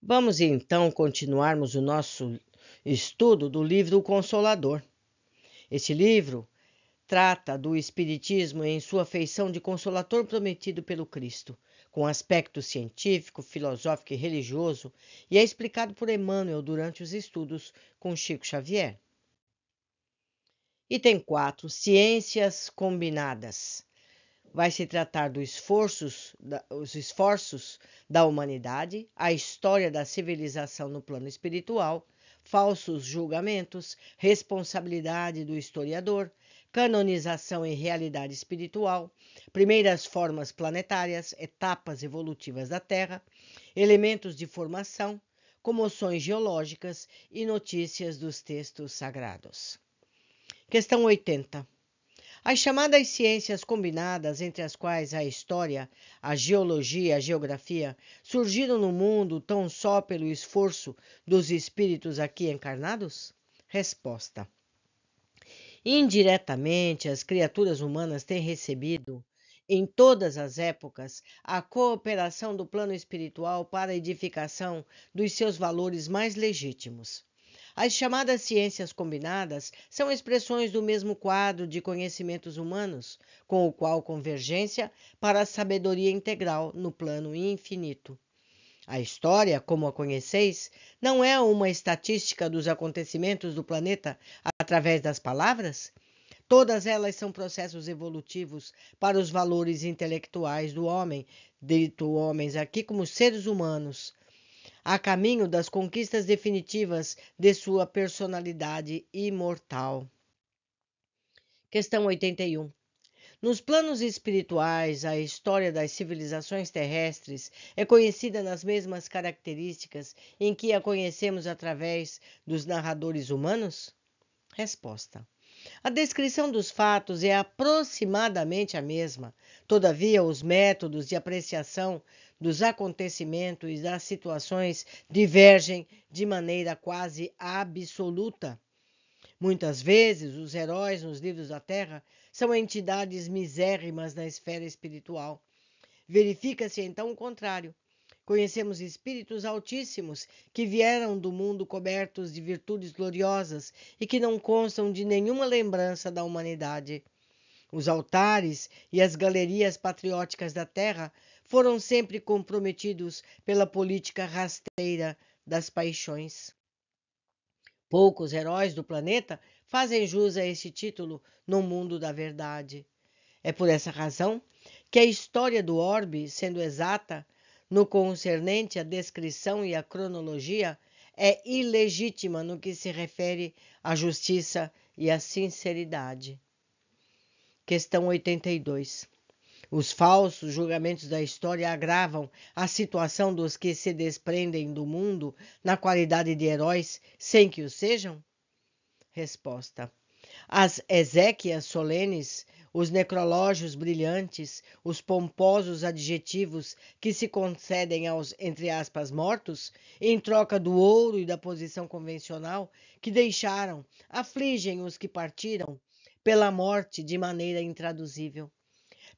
Vamos então continuarmos o nosso estudo do livro O Consolador. Este livro trata do Espiritismo em sua feição de consolador prometido pelo Cristo, com aspecto científico, filosófico e religioso, e é explicado por Emmanuel durante os estudos com Chico Xavier. Item 4. Ciências combinadas. Vai se tratar dos esforços da humanidade, a história da civilização no plano espiritual, falsos julgamentos, responsabilidade do historiador, canonização e realidade espiritual, primeiras formas planetárias, etapas evolutivas da Terra, elementos de formação, comoções geológicas e notícias dos textos sagrados. Questão 80. As chamadas ciências combinadas, entre as quais a história, a geologia e a geografia, surgiram no mundo tão só pelo esforço dos espíritos aqui encarnados? Resposta. Indiretamente, as criaturas humanas têm recebido, em todas as épocas, a cooperação do plano espiritual para a edificação dos seus valores mais legítimos. As chamadas ciências combinadas são expressões do mesmo quadro de conhecimentos humanos, com o qual convergência para a sabedoria integral no plano infinito. A história, como a conheceis, não é uma estatística dos acontecimentos do planeta através das palavras? Todas elas são processos evolutivos para os valores intelectuais do homem, dito homens aqui como seres humanos, a caminho das conquistas definitivas de sua personalidade imortal. Questão 81. Nos planos espirituais, a história das civilizações terrestres é conhecida nas mesmas características em que a conhecemos através dos narradores humanos? Resposta. A descrição dos fatos é aproximadamente a mesma, todavia, os métodos de apreciação dos acontecimentos e das situações divergem de maneira quase absoluta. Muitas vezes, os heróis nos livros da Terra são entidades misérrimas na esfera espiritual. Verifica-se então o contrário. Conhecemos espíritos altíssimos que vieram do mundo cobertos de virtudes gloriosas e que não constam de nenhuma lembrança da humanidade. Os altares e as galerias patrióticas da terra foram sempre comprometidos pela política rasteira das paixões. Poucos heróis do planeta fazem jus a esse título no mundo da verdade. É por essa razão que a história do orbe, sendo exata no concernente à descrição e à cronologia, é ilegítima no que se refere à justiça e à sinceridade. Questão 82. Os falsos julgamentos da história agravam a situação dos que se desprendem do mundo na qualidade de heróis sem que o sejam? Resposta. As exéquias solenes, os necrológios brilhantes, os pomposos adjetivos que se concedem aos, entre aspas, mortos, em troca do ouro e da posição convencional que deixaram, afligem os que partiram pela morte de maneira intraduzível.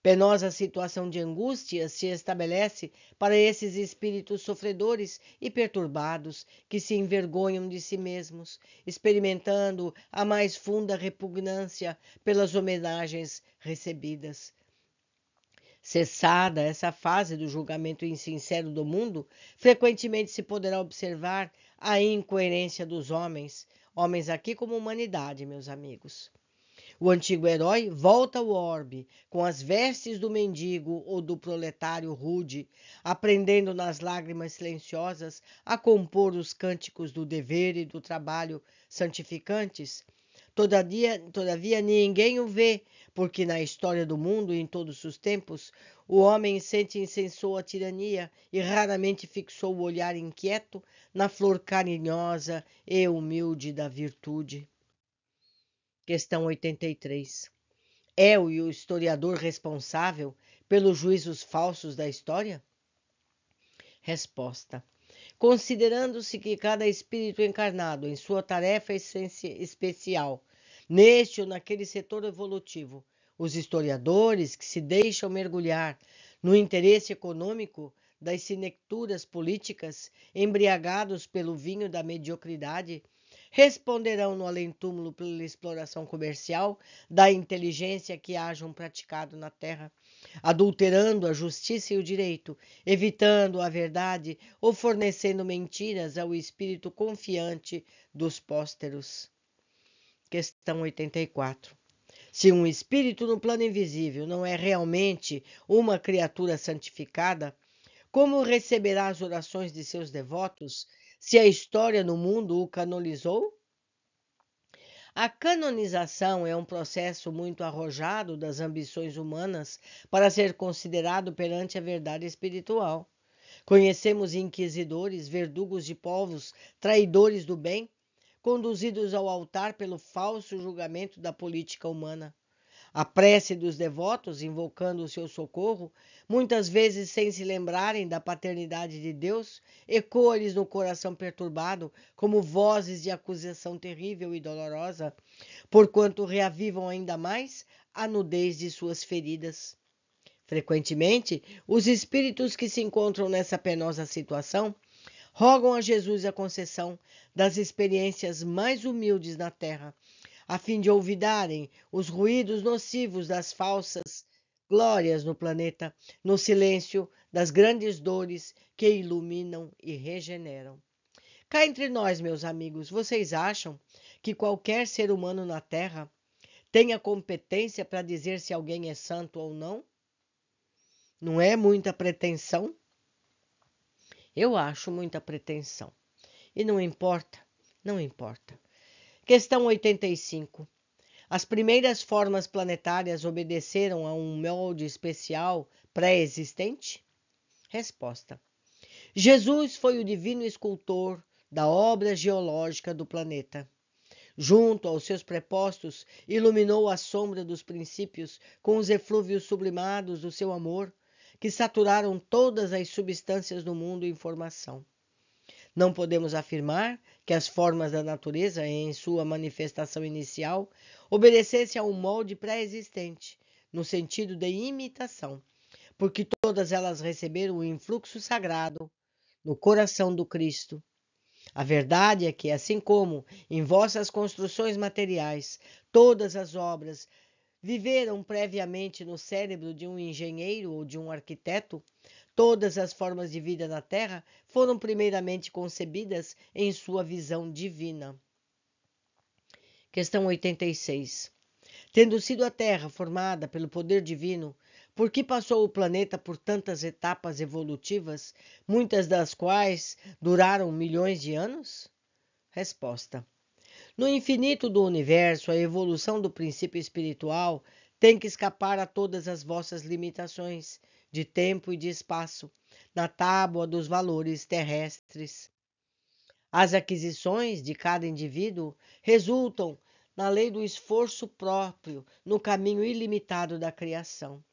Penosa situação de angústia se estabelece para esses espíritos sofredores e perturbados que se envergonham de si mesmos, experimentando a mais funda repugnância pelas homenagens recebidas. Cessada essa fase do julgamento insincero do mundo, frequentemente se poderá observar a incoerência dos homens, homens aqui como humanidade, meus amigos. O antigo herói volta ao orbe, com as vestes do mendigo ou do proletário rude, aprendendo nas lágrimas silenciosas a compor os cânticos do dever e do trabalho santificantes. Todavia ninguém o vê, porque na história do mundo e em todos os tempos, o homem sente incensou a tirania e raramente fixou o olhar inquieto na flor carinhosa e humilde da virtude. Questão 83. É o historiador responsável pelos juízos falsos da história? Resposta. Considerando-se que cada espírito encarnado, em sua tarefa especial, neste ou naquele setor evolutivo, os historiadores que se deixam mergulhar no interesse econômico das sinecturas políticas, embriagados pelo vinho da mediocridade, responderão no além-túmulo pela exploração comercial da inteligência que hajam praticado na terra, adulterando a justiça e o direito, evitando a verdade ou fornecendo mentiras ao espírito confiante dos pósteros. Questão 84. Se um espírito no plano invisível não é realmente uma criatura santificada, como receberá as orações de seus devotos se a história no mundo o canonizou? A canonização é um processo muito arrojado das ambições humanas para ser considerado perante a verdade espiritual. Conhecemos inquisidores, verdugos de povos, traidores do bem, conduzidos ao altar pelo falso julgamento da política humana. A prece dos devotos, invocando o seu socorro, muitas vezes sem se lembrarem da paternidade de Deus, ecoa-lhes no coração perturbado como vozes de acusação terrível e dolorosa, porquanto reavivam ainda mais a nudez de suas feridas. Frequentemente, os espíritos que se encontram nessa penosa situação rogam a Jesus a concessão das experiências mais humildes na terra, a fim de olvidarem os ruídos nocivos das falsas glórias no planeta, no silêncio das grandes dores que iluminam e regeneram. Cá entre nós, meus amigos, vocês acham que qualquer ser humano na Terra tem a competência para dizer se alguém é santo ou não? Não é muita pretensão? Eu acho muita pretensão. E não importa, não importa. Questão 85. As primeiras formas planetárias obedeceram a um molde especial pré-existente? Resposta. Jesus foi o divino escultor da obra geológica do planeta. Junto aos seus prepostos, iluminou a sombra dos princípios com os eflúvios sublimados do seu amor, que saturaram todas as substâncias do mundo em formação. Não podemos afirmar que as formas da natureza, em sua manifestação inicial, obedecessem a um molde pré-existente, no sentido de imitação, porque todas elas receberam o influxo sagrado no coração do Cristo. A verdade é que, assim como em vossas construções materiais, todas as obras viveram previamente no cérebro de um engenheiro ou de um arquiteto, todas as formas de vida na Terra foram primeiramente concebidas em sua visão divina. Questão 86. Tendo sido a Terra formada pelo poder divino, por que passou o planeta por tantas etapas evolutivas, muitas das quais duraram milhões de anos? Resposta. No infinito do universo, a evolução do princípio espiritual tem que escapar a todas as vossas limitações de tempo e de espaço, na tábua dos valores terrestres. As aquisições de cada indivíduo resultam na lei do esforço próprio, no caminho ilimitado da criação,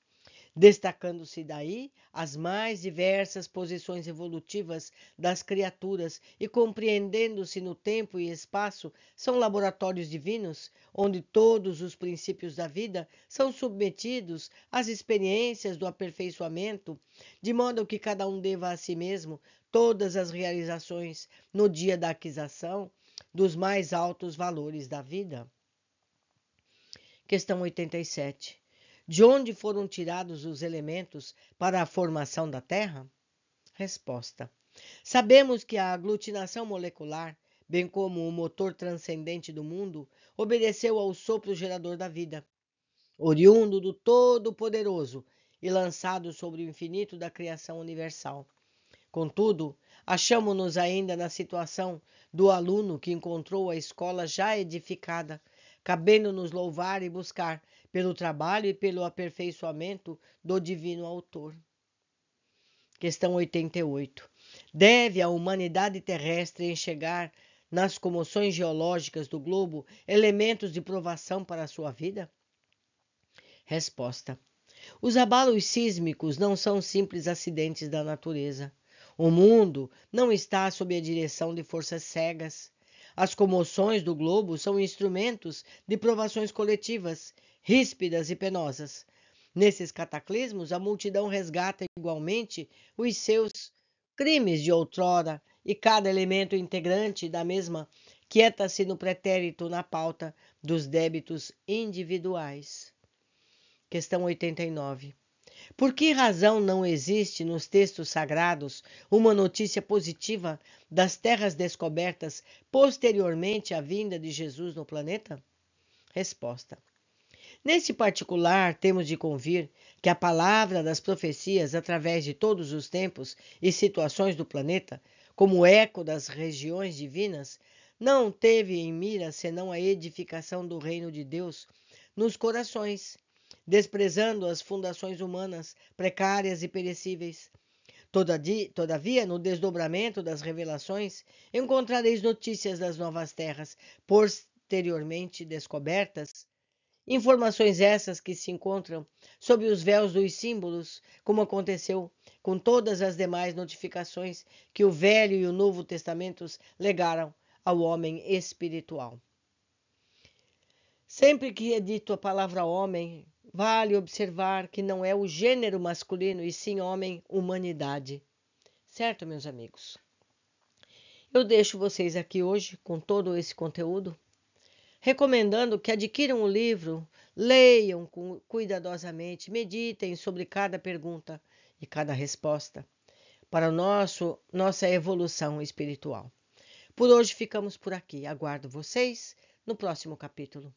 destacando-se daí as mais diversas posições evolutivas das criaturas e compreendendo-se no tempo e espaço, são laboratórios divinos, onde todos os princípios da vida são submetidos às experiências do aperfeiçoamento, de modo que cada um deva a si mesmo todas as realizações no dia da aquisição dos mais altos valores da vida. Questão 87. De onde foram tirados os elementos para a formação da Terra? Resposta. Sabemos que a aglutinação molecular, bem como o motor transcendente do mundo, obedeceu ao sopro gerador da vida, oriundo do Todo-Poderoso e lançado sobre o infinito da criação universal. Contudo, achamo-nos ainda na situação do aluno que encontrou a escola já edificada, cabendo-nos louvar e buscar pelo trabalho e pelo aperfeiçoamento do divino autor. Questão 88. Deve a humanidade terrestre enxergar nas comoções geológicas do globo elementos de provação para a sua vida? Resposta. Os abalos sísmicos não são simples acidentes da natureza. O mundo não está sob a direção de forças cegas. As comoções do globo são instrumentos de provações coletivas, ríspidas e penosas, Nesses cataclismos, a multidão resgata igualmente os seus crimes de outrora e cada elemento integrante da mesma quieta-se no pretérito na pauta dos débitos individuais. Questão 89. Por que razão não existe nos textos sagrados uma notícia positiva das terras descobertas posteriormente à vinda de Jesus no planeta? Resposta. Neste particular, temos de convir que a palavra das profecias, através de todos os tempos e situações do planeta, como eco das regiões divinas, não teve em mira senão a edificação do reino de Deus nos corações, desprezando as fundações humanas precárias e perecíveis. Todavia, no desdobramento das revelações, encontrareis notícias das novas terras posteriormente descobertas, informações essas que se encontram sob os véus dos símbolos, como aconteceu com todas as demais notificações que o Velho e o Novo Testamentos legaram ao homem espiritual. Sempre que é dito a palavra homem, vale observar que não é o gênero masculino, e sim homem, humanidade. Certo, meus amigos? Eu deixo vocês aqui hoje com todo esse conteúdo, recomendando que adquiram o livro, leiam cuidadosamente, meditem sobre cada pergunta e cada resposta para nossa evolução espiritual. Por hoje ficamos por aqui. Aguardo vocês no próximo capítulo.